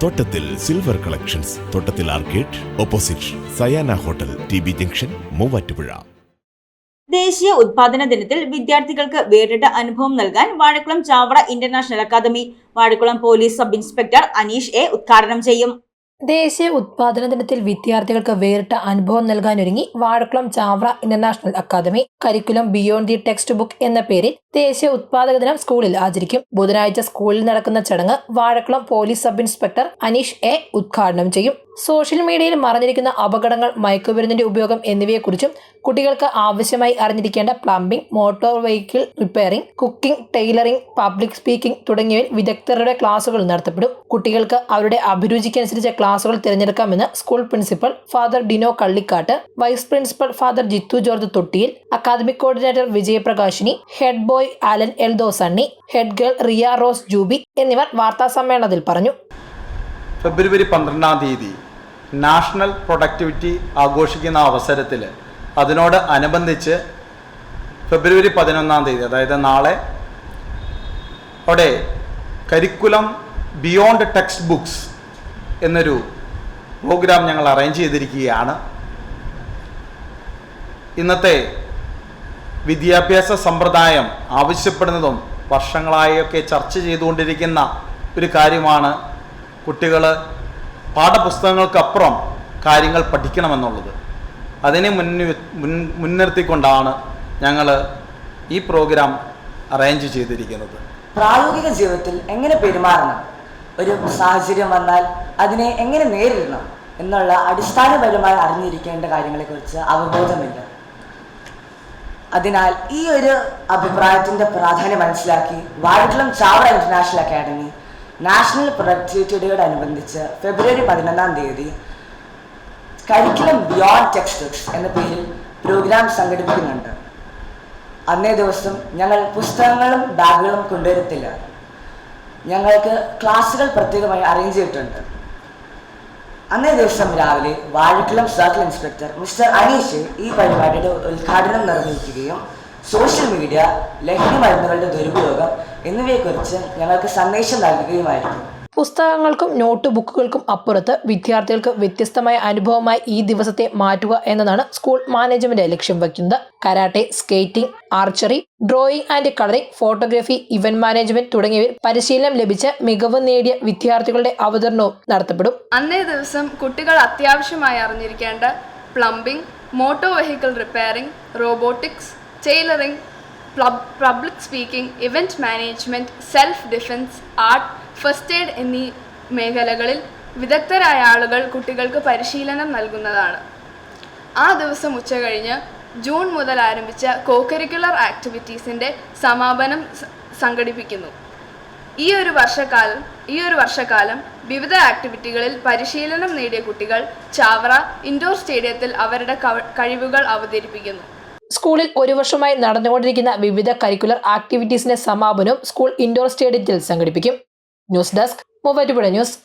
തോട്ടത്തിൽ silver collections, Thottathil arcade, opposite Sayana hotel, TB junction, Muvattupuzha. ദേശീയ ഉത്പാദന ദിനത്തിൽ വിദ്യാർത്ഥികൾക്ക് വേറിട്ട അനുഭവം നൽകാൻ Vazhakkulam Chavara international academy Vazhakkulam police sub inspector Aneesh A ഉദ്ഘാടനം ചെയ്യും. ദേശീയ ഉത്പാദന ദിനത്തിൽ വിദ്യാർത്ഥികൾക്ക് വേറിട്ട അനുഭവം നൽകാനൊരുങ്ങി Vazhakkulam Chavara international academy. Curriculum beyond the text book എന്ന പേരിൽ ദേശീയ ഉത്പാദക ദിനം സ്കൂളിൽ ആചരിക്കും. ബുധനാഴ്ച സ്കൂളിൽ നടക്കുന്ന ചടങ്ങ് Vazhakulam police sub inspector Aneesh A ഉദ്ഘാടനം ചെയ്യും. സോഷ്യൽ മീഡിയയിൽ മറഞ്ഞിരിക്കുന്ന അപകടങ്ങൾ, മയക്കുമരുന്നിന്റെ ഉപയോഗം എന്നിവയെക്കുറിച്ചും കുട്ടികൾക്ക് ആവശ്യമായി അറിഞ്ഞിരിക്കേണ്ട plumbing, motor vehicle repairing, cooking, tailoring, public speaking തുടങ്ങിയവയിൽ വിദഗ്ധരുടെ ക്ലാസുകൾ നടത്തപ്പെടും. കുട്ടികൾക്ക് അവരുടെ അഭിരുചിക്കനുസരിച്ച് ക്ലാസുകൾ തിരഞ്ഞെടുക്കാമെന്ന് school principal father Dino Kallikkattu, vice principal father Jithu George Thottiyil, academic coordinator Vijayaprakashini, head boy Alan Eldo Sunny, head girl Riya Rose Juby എന്നിവർ വാർത്താസമ്മേളനത്തിൽ പറഞ്ഞു. ഫെബ്രുവരി 12-ാം തീയതി നാഷണൽ പ്രൊഡക്ടിവിറ്റി ആഘോഷിക്കുന്ന അവസരത്തിൽ അതിനോട് അനുബന്ധിച്ച് ഫെബ്രുവരി 11-ാം തീയതി, അതായത് നാളെ, അവിടെ കരിക്കുലം ബിയോണ്ട് ടെക്സ്റ്റ് ബുക്സ് എന്നൊരു പ്രോഗ്രാം ഞങ്ങൾ അറേഞ്ച് ചെയ്തിരിക്കുകയാണ്. ഇന്നത്തെ വിദ്യാഭ്യാസ സമ്പ്രദായം ആവശ്യപ്പെടുന്നതും വർഷങ്ങളായൊക്കെ ചർച്ച ചെയ്തുകൊണ്ടിരിക്കുന്ന ഒരു കാര്യമാണ് കുട്ടികൾ പാഠപുസ്തകങ്ങൾക്കപ്പുറം കാര്യങ്ങൾ പഠിക്കണമെന്നുള്ളത്. അതിനെ മുൻനിർത്തിക്കൊണ്ടാണ് ഞങ്ങൾ ഈ പ്രോഗ്രാം അറേഞ്ച് ചെയ്തിരിക്കുന്നത്. പ്രായോഗിക ജീവിതത്തിൽ എങ്ങനെ പെരുമാറണം, ഒരു സാഹചര്യം വന്നാൽ അതിനെ എങ്ങനെ നേരിടണം എന്നുള്ള അടിസ്ഥാനപരമായി അറിഞ്ഞിരിക്കേണ്ട കാര്യങ്ങളെക്കുറിച്ച് അവബോധമില്ല. അതിനാൽ ഈ ഒരു അഭിപ്രായത്തിൻ്റെ പ്രാധാന്യം മനസ്സിലാക്കി Vazhakkulam Chavara international academy national productivity ഡേയോടനുബന്ധിച്ച് ഫെബ്രുവരി 11-ാം തീയതി കരിക്കുലം ബിയോണ്ട് ടെക്സ്റ്റ് ബുക്സ് എന്ന പേരിൽ പ്രോഗ്രാം സംഘടിപ്പിക്കുന്നുണ്ട്. അന്നേ ദിവസം ഞങ്ങൾ പുസ്തകങ്ങളും ബാഗുകളും കൊണ്ടുവരത്തില്ല. ഞങ്ങൾക്ക് ക്ലാസ്സുകൾ പ്രത്യേകമായി അറേഞ്ച് ചെയ്തിട്ടുണ്ട്. അന്നേ ദിവസം രാവിലെ Vazhakulam circle inspector mister Aneesh ഈ പരിപാടിയുടെ ഉദ്ഘാടനം നിർവഹിക്കുകയും സോഷ്യൽ മീഡിയ, ലഹരി മരുന്നുകളുടെ ദുരുപയോഗം എന്നിവയെക്കുറിച്ച് ഞങ്ങൾക്ക് സന്ദേശം നൽകുകയുമായിരിക്കും. പുസ്തകങ്ങൾക്കും നോട്ട് ബുക്കുകൾക്കും അപ്പുറത്ത് വിദ്യാർത്ഥികൾക്ക് വ്യത്യസ്തമായ അനുഭവമായി ഈ ദിവസത്തെ മാറ്റുക എന്നതാണ് സ്കൂൾ മാനേജ്മെന്റ് ലക്ഷ്യം വയ്ക്കുന്നത്. Karate, skating, archery, drawing and colouring, photography, event management തുടങ്ങിയവയിൽ പരിശീലനം ലഭിച്ച് മികവ് നേടിയ വിദ്യാർത്ഥികളുടെ അവതരണവും നടത്തപ്പെടും. അന്നേ ദിവസം കുട്ടികൾ അത്യാവശ്യമായി അറിഞ്ഞിരിക്കേണ്ട plumbing, motor vehicle repairing, robotics, tailoring, public speaking, event management, self defence, art, first aid എന്നീ മേഖലകളിൽ വിദഗ്ധരായ ആളുകൾ കുട്ടികൾക്ക് പരിശീലനം നൽകുന്നതാണ്. ആ ദിവസം ഉച്ചകഴിഞ്ഞ് ജൂൺ മുതൽ ആരംഭിച്ച കോകരിക്കുലർ ആക്ടിവിറ്റീസിൻ്റെ സമാപനം സംഘടിപ്പിക്കുന്നു. ഈ ഒരു വർഷക്കാലം വിവിധ ആക്ടിവിറ്റികളിൽ പരിശീലനം നേടിയ കുട്ടികൾ ചാവറ ഇൻഡോർ സ്റ്റേഡിയത്തിൽ അവരുടെ കഴിവുകൾ അവതരിപ്പിക്കുന്നു. സ്കൂളിൽ ഒരു വർഷമായി നടന്നുകൊണ്ടിരിക്കുന്ന വിവിധ കരിക്കുലർ ആക്ടിവിറ്റീസിന്റെ സമാപനവും സ്കൂൾ ഇൻഡോർ സ്റ്റേഡിയത്തിൽ സംഘടിപ്പിക്കും. News desk, Muvattupuzha news.